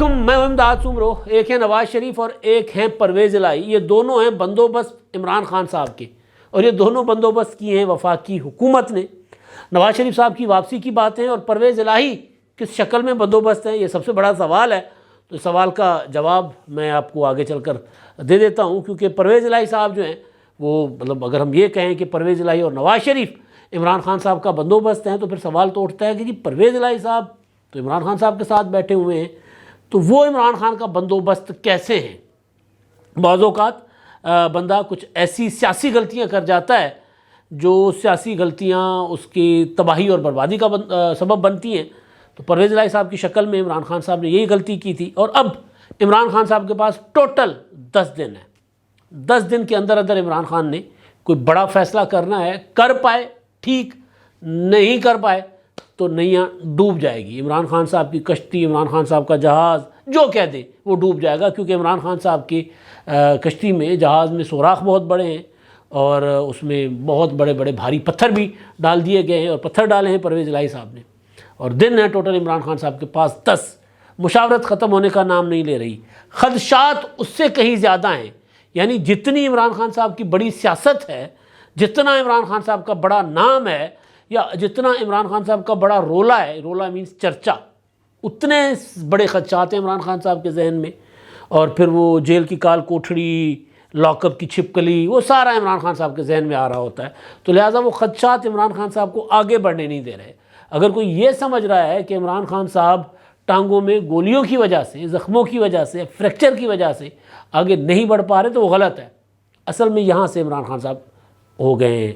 علیکم، میں امداد سمرو۔ ایک ہے نواز شریف اور ایک ہیں پرویز الہی۔ یہ دونوں ہیں بندوبست عمران خان صاحب کے، اور یہ دونوں بندوبست کیے ہیں وفاقی حکومت نے۔ نواز شریف صاحب کی واپسی کی باتیں اور پرویز الہی کس شکل میں بندوبست ہیں، یہ سب سے بڑا سوال ہے۔ تو اس سوال کا جواب میں آپ کو آگے چل کر دے دیتا ہوں، کیونکہ پرویز الہی صاحب جو ہیں وہ اگر ہم یہ کہیں کہ پرویز الہی اور نواز شریف عمران خان صاحب کا بندوبست ہیں، تو پھر سوال تو اٹھتا ہے کہ جی پرویز الہی صاحب تو عمران خان صاحب کے ساتھ بیٹھے ہوئے ہیں، تو وہ عمران خان کا بندوبست کیسے ہیں؟ بعض اوقات بندہ کچھ ایسی سیاسی غلطیاں کر جاتا ہے جو سیاسی غلطیاں اس کی تباہی اور بربادی کا سبب بنتی ہیں۔ تو پرویز الہی صاحب کی شکل میں عمران خان صاحب نے یہی غلطی کی تھی، اور اب عمران خان صاحب کے پاس ٹوٹل 10 دن ہے۔ 10 دن کے اندر عمران خان نے کوئی بڑا فیصلہ کرنا ہے، کر پائے ٹھیک، نہیں کر پائے تو نیا ڈوب جائے گی۔ عمران خان صاحب کی کشتی، عمران خان صاحب کا جہاز جو کہہ دے وہ ڈوب جائے گا، کیونکہ عمران خان صاحب کی کشتی میں، جہاز میں سوراخ بہت بڑے ہیں، اور اس میں بہت بڑے بڑے بھاری پتھر بھی ڈال دیے گئے ہیں، اور پتھر ڈالے ہیں پرویز الہی صاحب نے۔ اور دن ہے ٹوٹل عمران خان صاحب کے پاس 10۔ مشاورت ختم ہونے کا نام نہیں لے رہی، خدشات اس سے کہیں زیادہ ہیں۔ یعنی جتنی عمران خان صاحب کی بڑی سیاست ہے، جتنا عمران خان صاحب کا بڑا نام ہے، یا جتنا عمران خان صاحب کا بڑا رولا ہے، رولا مینس چرچا، اتنے بڑے خدشات ہیں عمران خان صاحب کے ذہن میں۔ اور پھر وہ جیل کی کال کوٹھڑی، لاک اپ کی چھپکلی، وہ سارا عمران خان صاحب کے ذہن میں آ رہا ہوتا ہے۔ تو لہٰذا وہ خدشات عمران خان صاحب کو آگے بڑھنے نہیں دے رہے۔ اگر کوئی یہ سمجھ رہا ہے کہ عمران خان صاحب ٹانگوں میں گولیوں کی وجہ سے، زخموں کی وجہ سے، فریکچر کی وجہ سے آگے نہیں بڑھ پا رہے، تو وہ غلط ہے۔ اصل میں یہاں سے عمران خان صاحب ہو گئے ہیں،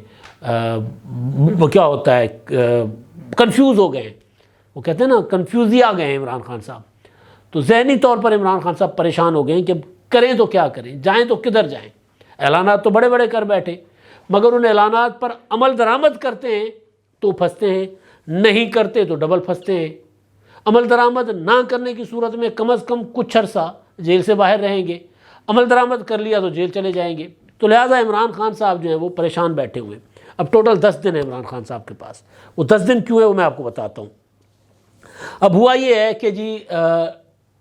وہ کیا ہوتا ہے، کنفیوز ہو گئے ہیں۔ وہ کہتے ہیں نا کنفیوزی آ گئے ہیں عمران خان صاحب۔ تو ذہنی طور پر عمران خان صاحب پریشان ہو گئے ہیں کہ کریں تو کیا کریں، جائیں تو کدھر جائیں۔ اعلانات تو بڑے بڑے کر بیٹھے، مگر ان اعلانات پر عمل درآمد کرتے ہیں تو پھنستے ہیں، نہیں کرتے تو ڈبل پھنستے ہیں۔ عمل درآمد نہ کرنے کی صورت میں کم از کم کچھ عرصہ جیل سے باہر رہیں گے، عمل درآمد کر لیا تو جیل چلے جائیں گے۔ تو لہٰذا عمران خان صاحب جو ہیں وہ پریشان بیٹھے ہوئے۔ اب ٹوٹل 10 دن ہے عمران خان صاحب کے پاس۔ وہ 10 دن کیوں ہے وہ میں آپ کو بتاتا ہوں۔ اب ہوا یہ ہے کہ جی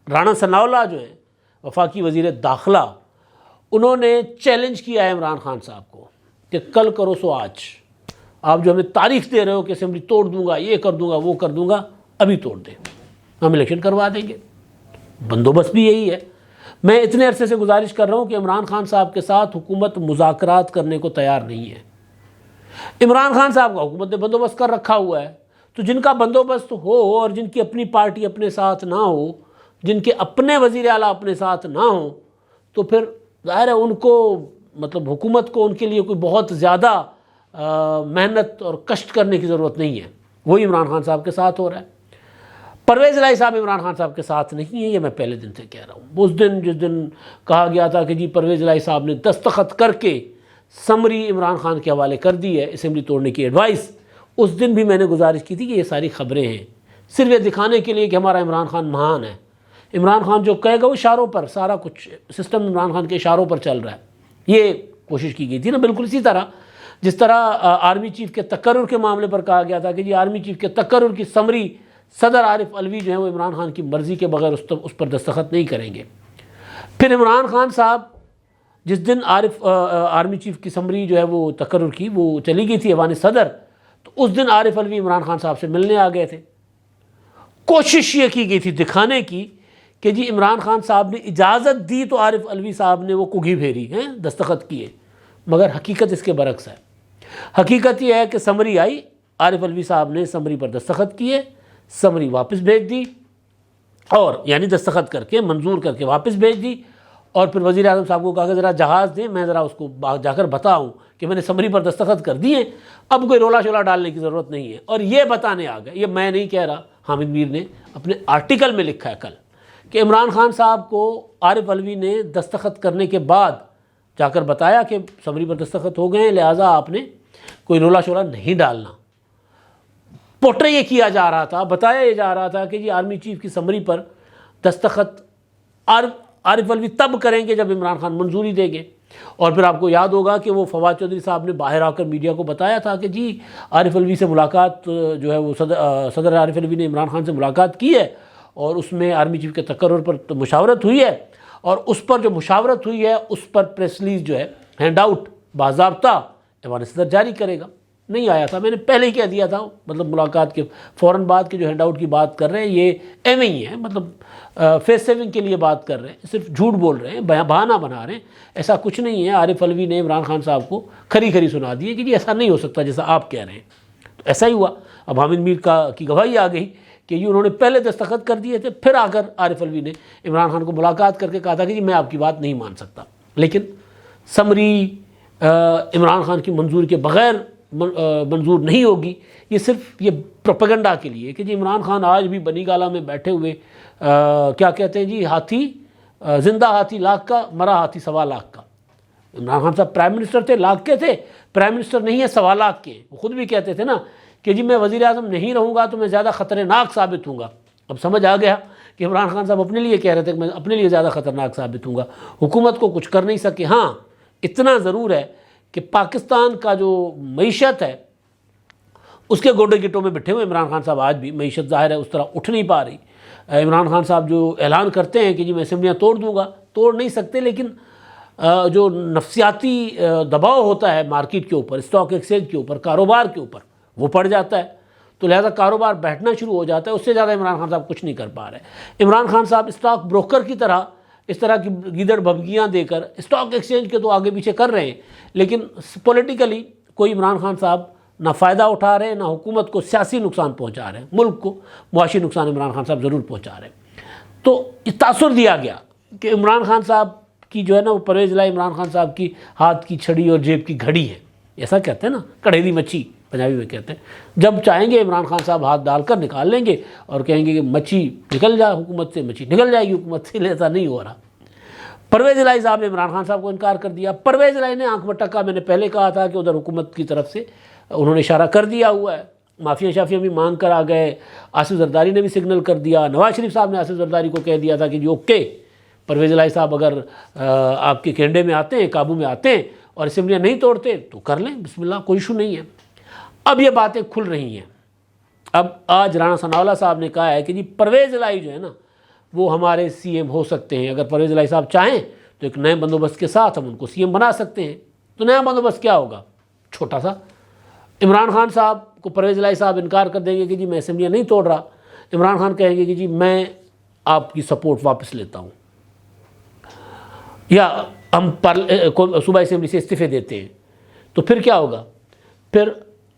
رانا ثناءاللہ جو ہیں وفاقی وزیر داخلہ، انہوں نے چیلنج کیا ہے عمران خان صاحب کو کہ کل کرو سو آج۔ آپ جو ہمیں تاریخ دے رہے ہو کہ اسمبلی توڑ دوں گا، یہ کر دوں گا، وہ کر دوں گا، ابھی توڑ دیں، ہم الیکشن کروا دیں گے۔ بندوبست بھی یہی ہے۔ میں اتنے عرصے سے گزارش کر رہا ہوں کہ عمران خان صاحب کے ساتھ حکومت مذاکرات کرنے کو تیار نہیں ہے۔ عمران خان صاحب کا حکومت نے بندوبست کر رکھا ہوا ہے، تو جن کا بندوبست ہو اور جن کی اپنی پارٹی اپنے ساتھ نہ ہو، جن کے اپنے وزیر اعلیٰ اپنے ساتھ نہ ہوں، تو پھر ظاہر ہے ان کو حکومت کو ان کے لیے کوئی بہت زیادہ محنت اور کشٹ کرنے کی ضرورت نہیں ہے۔ وہی عمران خان صاحب کے ساتھ ہو رہا ہے۔ پرویز الہی صاحب عمران خان صاحب کے ساتھ نہیں ہے، یہ میں پہلے دن سے کہہ رہا ہوں۔ اس دن جس دن کہا گیا تھا کہ جی پرویز الہی صاحب نے دستخط کر کے سمری عمران خان کے حوالے کر دی ہے اسمبلی توڑنے کی ایڈوائس، اس دن بھی میں نے گزارش کی تھی کہ یہ ساری خبریں ہیں، صرف یہ دکھانے کے لیے کہ ہمارا عمران خان مہان ہے۔ عمران خان جو کہے گا وہ اشاروں پر، سارا کچھ سسٹم عمران خان کے اشاروں پر چل رہا ہے، یہ کوشش کی گئی تھی نا۔ بالکل اسی طرح جس طرح آرمی چیف کے تقرر کے معاملے پر کہا گیا تھا کہ جی آرمی چیف کے تقرر کی سمری صدر عارف الوی جو ہیں وہ عمران خان کی مرضی کے بغیر اس پر دستخط نہیں کریں گے۔ پھر عمران خان صاحب جس دن آرمی چیف کی سمری جو ہے وہ تقرر کی، وہ چلی گئی تھی ایوان صدر، تو اس دن عارف الوی عمران خان صاحب سے ملنے آ گئے تھے۔ کوشش یہ کی گئی تھی دکھانے کی کہ جی عمران خان صاحب نے اجازت دی تو عارف الوی صاحب نے وہ کگھی پھیری ہیں، دستخط کیے، مگر حقیقت اس کے برعکس ہے۔ حقیقت یہ ہے کہ سمری آئی، عارف الوی صاحب نے سمری پر دستخط کیے، سمری واپس بھیج دی، اور یعنی دستخط کر کے منظور کر کے واپس بھیج دی، اور پھر وزیر اعظم صاحب کو کہا کہ ذرا جہاز دیں، میں ذرا اس کو جا کر بتاؤں کہ میں نے سمری پر دستخط کر دیے، اب کوئی رولا شولا ڈالنے کی ضرورت نہیں ہے۔ اور یہ بتانے آ گئے، یہ میں نہیں کہہ رہا، حامد میر نے اپنے آرٹیکل میں لکھا ہے کل، کہ عمران خان صاحب کو عارف الوی نے دستخط کرنے کے بعد جا کر بتایا کہ سمری پر دستخط ہو گئے ہیں، لہٰذا آپ نے کوئی رولا شولا نہیں ڈالنا۔ پورٹرے یہ کیا جا رہا تھا، بتایا یہ جا رہا تھا کہ جی آرمی چیف کی سمری پر دستخط عارف الوی تب کریں گے جب عمران خان منظوری دیں گے۔ اور پھر آپ کو یاد ہوگا کہ وہ فواد چودھری صاحب نے باہر آ کر میڈیا کو بتایا تھا کہ جی عارف الوی سے ملاقات جو ہے وہ صدر عارف الوی نے عمران خان سے ملاقات کی ہے، اور اس میں آرمی چیف کے تقرر پر تو مشاورت ہوئی ہے، اور اس پر جو مشاورت ہوئی ہے اس پر پریس ریلیز جو ہے ہینڈ آؤٹ باضابطہ ایوان صدر جاری کرے گا۔ نہیں آیا تھا، میں نے پہلے ہی کہہ دیا تھا، مطلب ملاقات کے فوراً بعد کے جو ہینڈ آؤٹ کی بات کر رہے ہیں یہ ایویں ہی ہے، مطلب فیس سیونگ کے لیے بات کر رہے ہیں، صرف جھوٹ بول رہے ہیں، بہانہ بنا رہے ہیں۔ ایسا کچھ نہیں ہے۔ عارف علوی نے عمران خان صاحب کو کھری کھری سنا دی ہے کہ جی ایسا نہیں ہو سکتا جیسا آپ کہہ رہے ہیں، تو ایسا ہی ہوا۔ اب حامد میر کی گواہی آ گئی کہ یہ انہوں نے پہلے دستخط کر دیے تھے، پھر آ کر عارف علوی نے عمران خان کو ملاقات کر کے کہا تھا کہ جی میں آپ کی بات نہیں مان سکتا، لیکن سمری عمران خان کی منظور کے بغیر منظور نہیں ہوگی۔ یہ صرف یہ پروپیگنڈا کے لیے کہ جی عمران خان آج بھی بنی گالہ میں بیٹھے ہوئے کیا کہتے ہیں جی، ہاتھی زندہ ہاتھی لاکھ کا، مرا ہاتھی 1.25 لاکھ کا۔ عمران خان صاحب پرائم منسٹر تھے، لاکھ کے تھے، پرائم منسٹر نہیں ہے 1.25 لاکھ کے۔ وہ خود بھی کہتے تھے نا کہ جی میں وزیر اعظم نہیں رہوں گا تو میں زیادہ خطرناک ثابت ہوں گا۔ اب سمجھ آ گیا کہ عمران خان صاحب اپنے لیے کہہ رہے تھے کہ میں اپنے لیے زیادہ خطرناک ثابت ہوں گا، حکومت کو کچھ کر نہیں سکے۔ ہاں اتنا ضرور ہے کہ پاکستان کا جو معیشت ہے اس کے گوڈے گٹوں میں بیٹھے ہوئے عمران خان صاحب آج بھی، معیشت ظاہر ہے اس طرح اٹھ نہیں پا رہی۔ عمران خان صاحب جو اعلان کرتے ہیں کہ جی میں اسمبلیاں توڑ دوں گا، توڑ نہیں سکتے، لیکن جو نفسیاتی دباؤ ہوتا ہے مارکیٹ کے اوپر، اسٹاک ایکسچینج کے اوپر، کاروبار کے اوپر، وہ پڑ جاتا ہے، تو لہذا کاروبار بیٹھنا شروع ہو جاتا ہے۔ اس سے زیادہ عمران خان صاحب کچھ نہیں کر پا رہے۔ عمران خان صاحب اسٹاک بروکر کی طرح اس طرح کی گیدڑ بھبگیاں دے کر اسٹاک ایکسچینج کے تو آگے پیچھے کر رہے ہیں، لیکن پولیٹیکلی کوئی عمران خان صاحب نہ فائدہ اٹھا رہے ہیں، نہ حکومت کو سیاسی نقصان پہنچا رہے ہیں، ملک کو معاشی نقصان عمران خان صاحب ضرور پہنچا رہے ہیں۔ تو یہ تاثر دیا گیا کہ عمران خان صاحب کی جو ہے نا وہ پرویز الہی عمران خان صاحب کی ہاتھ کی چھڑی اور جیب کی گھڑی ہے، ایسا کہتے ہیں نا، کڑھیلی مچھی پنجابی میں کہتے ہیں۔ جب چاہیں گے عمران خان صاحب ہاتھ ڈال کر نکال لیں گے اور کہیں گے کہ مچھی نکل جائے حکومت سے، مچھی نکل جائے گی حکومت سے، ایسا نہیں ہو رہا۔ پرویز الہی صاحب نے عمران خان صاحب کو انکار کر دیا۔ پرویز الہی نے آنکھ مٹکا، میں نے پہلے کہا تھا کہ ادھر حکومت کی طرف سے انہوں نے اشارہ کر دیا ہوا ہے، معافیاں شافیاں بھی مانگ کر آ گئے، آصف زرداری نے بھی سگنل کر دیا، نواز شریف صاحب نے آصف زرداری کو کہہ دیا تھا کہ جی اوکے پرویز الہی صاحب اگر آپ کے کینڈے میں آتے ہیں، قابو میں آتے ہیں اور اسمبلیاں نہیں توڑتے تو کر لیں، بسم اللہ، کوئی ایشو نہیں ہے۔ اب یہ باتیں کھل رہی ہیں۔ اب آج رانا ثناءاللہ صاحب نے کہا ہے کہ جی پرویز الہی جو ہے نا وہ ہمارے سی ایم ہو سکتے ہیں، اگر پرویز الہی صاحب چاہیں تو ایک نئے بندوبست کے ساتھ ہم ان کو سی ایم بنا سکتے ہیں۔ تو نیا بندوبست کیا ہوگا؟ چھوٹا سا، عمران خان صاحب کو پرویز الہی صاحب انکار کر دیں گے کہ جی میں اسمبلیاں نہیں توڑ رہا، عمران خان کہیں گے کہ جی میں آپ کی سپورٹ واپس لیتا ہوں، یا ہم صوبہ اسمبلی سے استعفے دیتے ہیں، تو پھر کیا ہوگا؟ پھر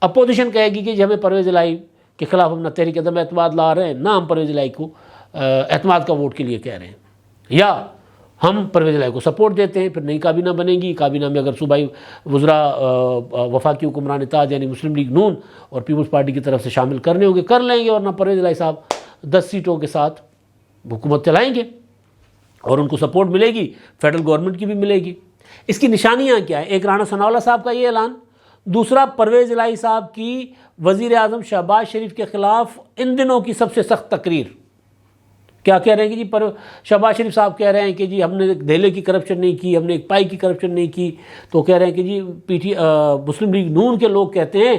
اپوزیشن کہے گی کہ جی ہمیں پرویز الہی کے خلاف ہم نہ تحریک عدم اعتماد لا رہے ہیں، نہ ہم پرویز الہی کو اعتماد کا ووٹ کے لیے کہہ رہے ہیں، یا ہم پرویز الہی کو سپورٹ دیتے ہیں۔ پھر نئی کابینہ بنے گی، کابینہ میں اگر صوبائی وزراء وفاقی حکمران اتحاد یعنی مسلم لیگ نون اور پیپلز پارٹی کی طرف سے شامل کرنے ہوں گے کر لیں گے، اور نہ پرویز الہی صاحب 10 سیٹوں کے ساتھ حکومت چلائیں گے اور ان کو سپورٹ ملے گی، فیڈرل گورنمنٹ کی بھی ملے گی۔ اس کی نشانیاں کیا ہیں؟ ایک رانا ثناءاللہ صاحب کا یہ اعلان، دوسرا پرویز الہی صاحب کی وزیر اعظم شہباز شریف کے خلاف ان دنوں کی سب سے سخت تقریر۔ کیا کہہ رہے ہیں کہ جی شہباز شریف صاحب کہہ رہے ہیں کہ جی ہم نے دھیلے کی کرپشن نہیں کی، ہم نے ایک پائی کی کرپشن نہیں کی، تو کہہ رہے ہیں کہ جی مسلم لیگ نون کے لوگ کہتے ہیں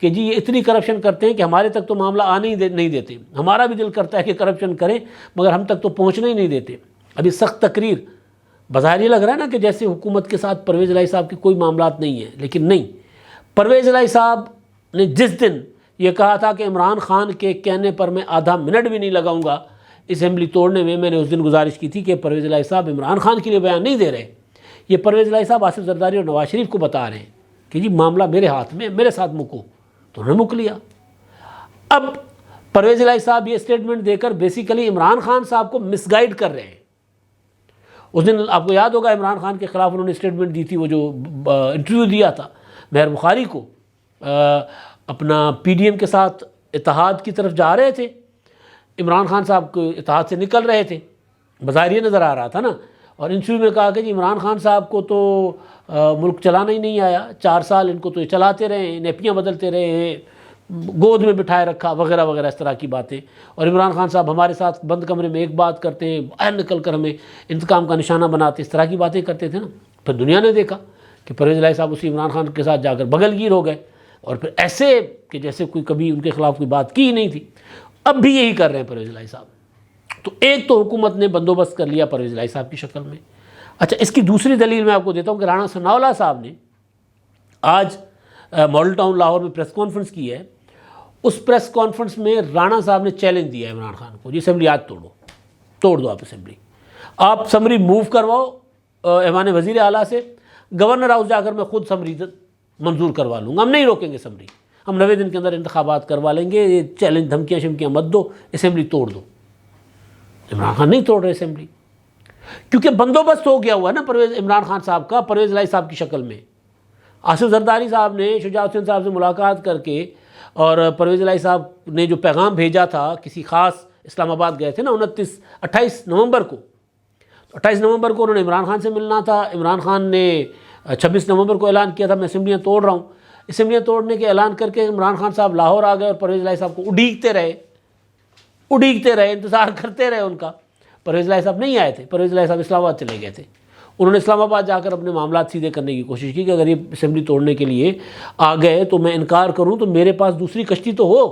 کہ جی یہ اتنی کرپشن کرتے ہیں کہ ہمارے تک تو معاملہ آنے ہی نہیں دیتے، ہمارا بھی دل کرتا ہے کہ کرپشن کریں مگر ہم تک تو پہنچنے ہی نہیں دیتے۔ ابھی سخت تقریر، بظاہر یہ لگ رہا ہے نا کہ جیسے حکومت کے ساتھ پرویز الہی صاحب کے کوئی معاملات نہیں ہیں، لیکن نہیں، پرویز الہی صاحب نے جس دن یہ کہا تھا کہ عمران خان کے کہنے پر میں آدھا منٹ بھی نہیں لگاؤں گا اسمبلی توڑنے میں نے اس دن گزارش کی تھی کہ پرویز الہی صاحب عمران خان کے لیے بیان نہیں دے رہے، یہ پرویز الہی صاحب آصف زرداری اور نواز شریف کو بتا رہے ہیں کہ جی معاملہ میرے ہاتھ میں، میرے ساتھ مکو، تو انہوں نے مک لیا۔ اب پرویز الہی صاحب یہ اسٹیٹمنٹ دے کر بیسیکلی عمران خان صاحب کو مس گائیڈ کر رہے ہیں۔ اس دن آپ کو یاد ہوگا عمران خان کے خلاف انہوں نے اسٹیٹمنٹ دی تھی، وہ جو انٹرویو دیا تھا مہر بخاری کو، اپنا پی ڈی ایم کے ساتھ اتحاد کی طرف جا رہے تھے، عمران خان صاحب کو اتحاد سے نکل رہے تھے، بظاہر یہ نظر آ رہا تھا نا، اور انٹرویو میں کہا کہ جی عمران خان صاحب کو تو ملک چلانا ہی نہیں آیا، 4 سال ان کو تو یہ چلاتے رہے ہیں، نیپیاں بدلتے رہے ہیں، گود میں بٹھائے رکھا وغیرہ وغیرہ اس طرح کی باتیں، اور عمران خان صاحب ہمارے ساتھ بند کمرے میں ایک بات کرتے ہیں، باہر نکل کر ہمیں انتقام کا نشانہ بناتے، اس طرح کی باتیں کرتے تھے نا۔ پھر دنیا نے دیکھا کہ پرویز الہی صاحب اسی عمران خان کے ساتھ جا کر بغل گیر ہو گئے، اور پھر ایسے کہ جیسے کوئی کبھی ان کے خلاف کوئی بات کی ہی نہیں تھی۔ اب بھی یہی کر رہے ہیں پرویز الہی صاحب، تو ایک تو حکومت نے بندوبست کر لیا پرویز الہی صاحب کی شکل میں۔ اچھا، اس کی دوسری دلیل میں آپ کو دیتا ہوں کہ رانا ثناء اللہ صاحب نے آج ماڈل ٹاؤن لاہور میں پریس کانفرنس کی ہے۔ اس پریس کانفرنس میں رانا صاحب نے چیلنج دیا ہے عمران خان کو، جی اسمبلی آج توڑ دو آپ اسمبلی، آپ سمری موو کرواؤ ایوان وزیر اعلیٰ سے، گورنر ہاؤس جا کر میں خود سمری منظور کروا لوں گا، ہم نہیں روکیں گے سمری، ہم 90 دن کے اندر انتخابات کروا لیں گے، یہ چیلنج دھمکیاں شمکیاں مت دو، اسمبلی توڑ دو۔ عمران خان نہیں توڑ رہے اسمبلی، کیونکہ بندوبست ہو گیا ہوا ہے نا عمران خان صاحب کا پرویز الہی صاحب کی شکل میں۔ آصف زرداری صاحب نے شجاع حسین صاحب سے ملاقات کر کے اور پرویز الہی صاحب نے جو پیغام بھیجا تھا، کسی خاص اسلام آباد گئے تھے نا 28 نومبر کو، 28 نومبر کو انہوں نے عمران خان سے ملنا تھا۔ عمران خان نے 26 نومبر کو اعلان کیا تھا میں اسمبلیاں توڑ رہا ہوں۔ اسمبلیاں توڑنے کے اعلان کر کے عمران خان صاحب لاہور آ گئے اور پرویز الہی صاحب کو اڈیگتے رہے، انتظار کرتے رہے ان کا۔ پرویز الہی صاحب نہیں آئے تھے، پرویز الہی صاحب اسلام آباد چلے گئے تھے۔ انہوں نے اسلام آباد جا کر اپنے معاملات سیدھے کرنے کی کوشش کی کہ اگر یہ اسمبلی توڑنے کے لیے آ گئے تو میں انکار کروں تو میرے پاس دوسری کشتی تو ہو،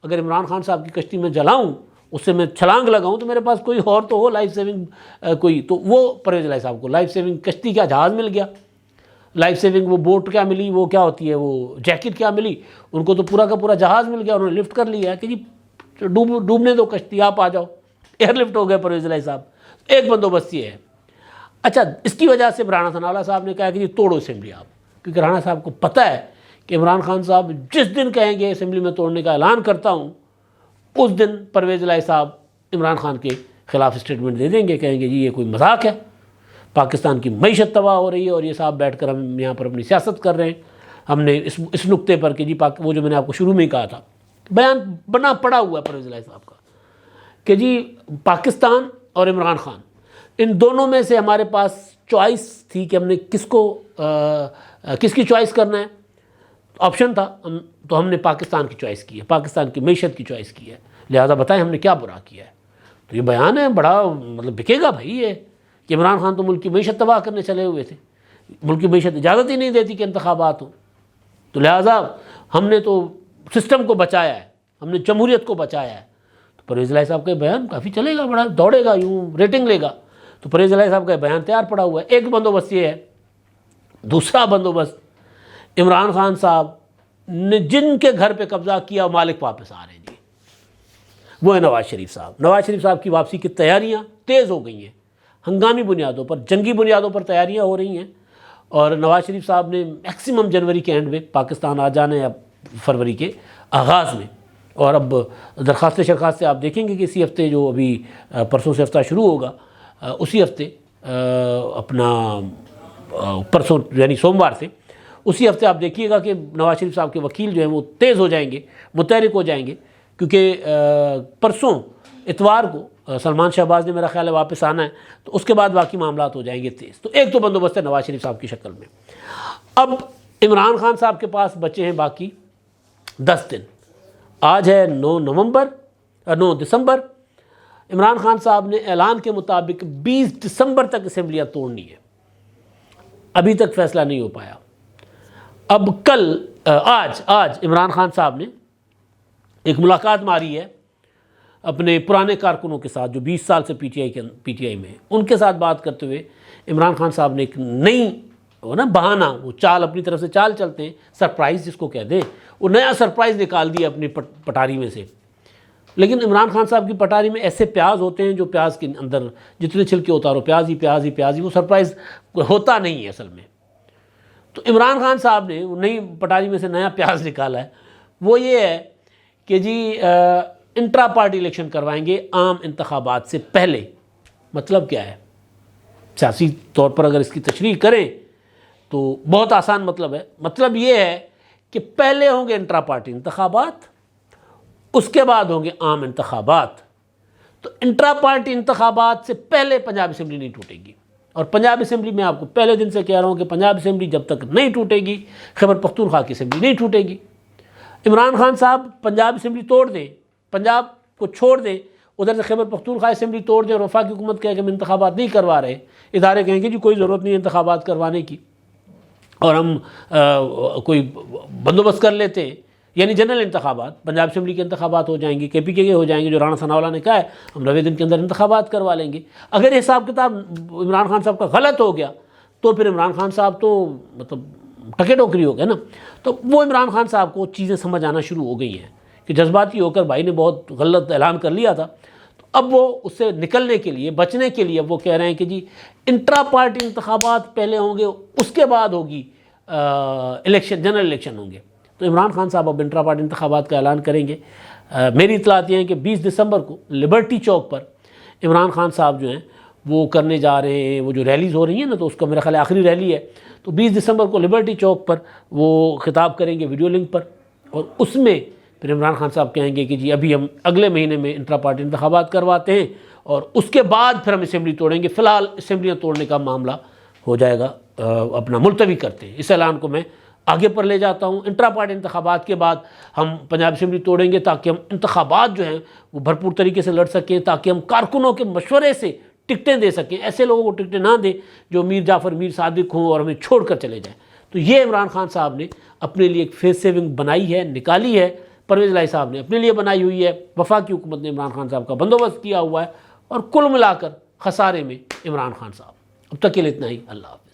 اگر عمران خان صاحب کی کشتی میں جلاؤں، اس سے میں چھلانگ لگاؤں تو میرے پاس کوئی اور تو ہو لائف سیونگ کوئی۔ تو وہ پرویز الہی صاحب کو لائف سیونگ کشتی کیا جہاز مل گیا، لائف سیونگ وہ بوٹ کیا ملی، وہ کیا ہوتی ہے وہ جیکٹ کیا ملی، ان کو تو پورا کا پورا جہاز مل گیا، انہوں نے لفٹ کر لیا کہ جی ڈوبنے دو کشتی، آپ آ جاؤ، ایئر لفٹ ہو گئے پرویز الہی صاحب۔ ایک بندوبست یہ ہے۔ اچھا، اس کی وجہ سے رانا ثناء اللہ صاحب نے کہا کہ جی توڑو اسمبلی آپ، کیونکہ رانا صاحب کو پتہ ہے کہ عمران خان صاحب جس دن کہیں گے اسمبلی میں توڑنے کا اعلان کرتا ہوں، اس دن پرویز الہی صاحب عمران خان کے خلاف اسٹیٹمنٹ دے دیں گے، کہیں گے جی یہ کوئی مذاق ہے، پاکستان کی معیشت تباہ ہو رہی ہے اور یہ صاحب بیٹھ کر ہم یہاں پر اپنی سیاست کر رہے ہیں۔ ہم نے اس نقطے پر کہ جی وہ جو میں نے آپ کو شروع میں ہی کہا تھا، بیان بنا پڑا ہوا ہے پرویز الہی صاحب کا کہ جی پاکستان اور عمران خان، ان دونوں میں سے ہمارے پاس چوائس تھی کہ ہم نے کس کی چوائس کرنا ہے، آپشن تھا، تو ہم نے پاکستان کی چوائس کی ہے، پاکستان کی معیشت کی چوائس کی ہے، لہذا بتائیں ہم نے کیا برا کیا ہے۔ تو یہ بیان ہے بڑا بکے گا بھائی یہ کہ عمران خان تو ملک کی معیشت تباہ کرنے چلے ہوئے تھے، ملک کی معیشت اجازت ہی نہیں دیتی کہ انتخابات ہوں، تو لہذا ہم نے تو سسٹم کو بچایا ہے، ہم نے جمہوریت کو بچایا ہے۔ تو پرویز الہی صاحب کا بیان کافی چلے گا، بڑا دوڑے گا، یوں ریٹنگ لے گا۔ تو پرویز الہی صاحب کا بیان تیار پڑا ہوا ہے۔ ایک بندوبست یہ ہے۔ دوسرا بندوبست، عمران خان صاحب نے جن کے گھر پہ قبضہ کیا مالک واپس آ رہے ہیں جی، وہ ہے نواز شریف صاحب۔ نواز شریف صاحب کی واپسی کی تیاریاں تیز ہو گئی ہیں، ہنگامی بنیادوں پر، جنگی بنیادوں پر تیاریاں ہو رہی ہیں، اور نواز شریف صاحب نے میکسیمم جنوری کے اینڈ میں پاکستان آ جانا ہے، اب فروری کے آغاز میں۔ اور اب درخواست آپ دیکھیں گے کہ اسی ہفتے جو ابھی پرسوں سے ہفتہ شروع ہوگا، اسی ہفتے اپنا پرسوں یعنی سوموار سے، اسی ہفتے آپ دیکھیے گا کہ نواز شریف صاحب کے وکیل جو ہیں وہ تیز ہو جائیں گے، متحرک ہو جائیں گے، کیونکہ پرسوں اتوار کو سلمان شہباز نے میرا خیال ہے واپس آنا ہے، تو اس کے بعد باقی معاملات ہو جائیں گے تیز۔ تو ایک تو بندوبست ہے نواز شریف صاحب کی شکل میں۔ اب عمران خان صاحب کے پاس بچے ہیں باقی 10 دن۔ آج ہے 9 دسمبر۔ عمران خان صاحب نے اعلان کے مطابق 20 دسمبر تک اسمبلیاں توڑنی ہے، ابھی تک فیصلہ نہیں ہو پایا۔ اب آج عمران خان صاحب نے ایک ملاقات ماری ہے اپنے پرانے کارکنوں کے ساتھ جو 20 سال سے پی ٹی آئی میں ہیں، ان کے ساتھ بات کرتے ہوئے عمران خان صاحب نے ایک نئی بہانہ، وہ چال اپنی طرف سے چال چلتے ہیں، سرپرائز جس کو کہہ دیں، وہ نیا سرپرائز نکال دیا اپنی پٹاری میں سے۔ لیکن عمران خان صاحب کی پٹاری میں ایسے پیاز ہوتے ہیں جو پیاز کے اندر جتنے چھلکے اتارو پیاز ہی، وہ سرپرائز ہوتا نہیں ہے اصل میں۔ تو عمران خان صاحب نے نئی پٹاری میں سے نیا پیاز نکالا ہے، وہ یہ ہے کہ جی انٹرا پارٹی الیکشن کروائیں گے عام انتخابات سے پہلے۔ مطلب کیا ہے؟ سیاسی طور پر اگر اس کی تشریح کریں تو بہت آسان مطلب ہے۔ مطلب یہ ہے کہ پہلے ہوں گے انٹرا پارٹی انتخابات، اس کے بعد ہوں گے عام انتخابات۔ تو انٹرا پارٹی انتخابات سے پہلے پنجاب اسمبلی نہیں ٹوٹے گی، اور پنجاب اسمبلی میں آپ کو پہلے دن سے کہہ رہا ہوں کہ پنجاب اسمبلی جب تک نہیں ٹوٹے گی، خیبر پختونخوا کی اسمبلی نہیں ٹوٹے گی۔ عمران خان صاحب پنجاب اسمبلی توڑ دیں، پنجاب کو چھوڑ دیں، ادھر سے خیبر پختونخوا اسمبلی توڑ دیں، اور وفاقی حکومت کہے کہ ہم انتخابات نہیں کروا رہے، ادارے کہیں گے جی کوئی ضرورت نہیں انتخابات کروانے کی، اور ہم کوئی بندوبست کر لیتے یعنی جنرل انتخابات، پنجاب اسمبلی کے انتخابات ہو جائیں گے، کے پی کے ہو جائیں گے، جو رانا ثناءاللہ نے کہا ہے ہم 90 دن کے اندر انتخابات کروا لیں گے۔ اگر یہ حساب کتاب عمران خان صاحب کا غلط ہو گیا تو پھر عمران خان صاحب تو مطلب ٹکے ٹوکری ہو گئے نا۔ تو وہ عمران خان صاحب کو چیزیں سمجھ آنا شروع ہو گئی ہیں کہ جذباتی ہو کر بھائی نے بہت غلط اعلان کر لیا تھا، تو اب وہ اس سے نکلنے کے لیے، بچنے کے لیے اب وہ کہہ رہے ہیں کہ جی انٹرا پارٹی انتخابات پہلے ہوں گے، اس کے بعد ہوگی الیکشن، جنرل الیکشن ہوں گے۔ تو عمران خان صاحب اب انٹرا پارٹی انتخابات کا اعلان کریں گے۔ میری اطلاعات یہ ہیں کہ 20 دسمبر کو لبرٹی چوک پر عمران خان صاحب جو ہیں وہ کرنے جا رہے ہیں، وہ جو ریلیز ہو رہی ہیں نا، تو اس کا میرا خیال ہے آخری ریلی ہے، تو 20 دسمبر کو لبرٹی چوک پر وہ خطاب کریں گے ویڈیو لنک پر، اور اس میں پھر عمران خان صاحب کہیں گے کہ جی ابھی ہم اگلے مہینے میں انٹرا پارٹی انتخابات کرواتے ہیں اور اس کے بعد پھر ہم اسمبلی توڑیں گے، فی الحال اسمبلیاں توڑنے کا معاملہ ہو جائے گا، اپنا ملتوی کرتے ہیں۔ اس اعلان کو میں آگے پر لے جاتا ہوں۔ انٹرا پارٹی انتخابات کے بعد ہم پنجاب اسمبلی توڑیں گے تاکہ ہم انتخابات جو ہیں وہ بھرپور طریقے سے لڑ سکیں، تاکہ ہم کارکنوں کے مشورے سے ٹکٹیں دے سکیں، ایسے لوگوں کو ٹکٹیں نہ دیں جو میر جعفر میر صادق ہوں اور ہمیں چھوڑ کر چلے جائیں۔ تو یہ عمران خان صاحب نے اپنے لیے ایک فیس سیونگ بنائی ہے، نکالی ہے، پرویز الہی صاحب نے اپنے لیے بنائی ہوئی ہے، وفاقی حکومت نے عمران خان صاحب کا بندوبست کیا ہوا ہے، اور کل ملا کر خسارے میں عمران خان صاحب۔ اب تک کے لیے اتنا ہی، اللہ حافظ۔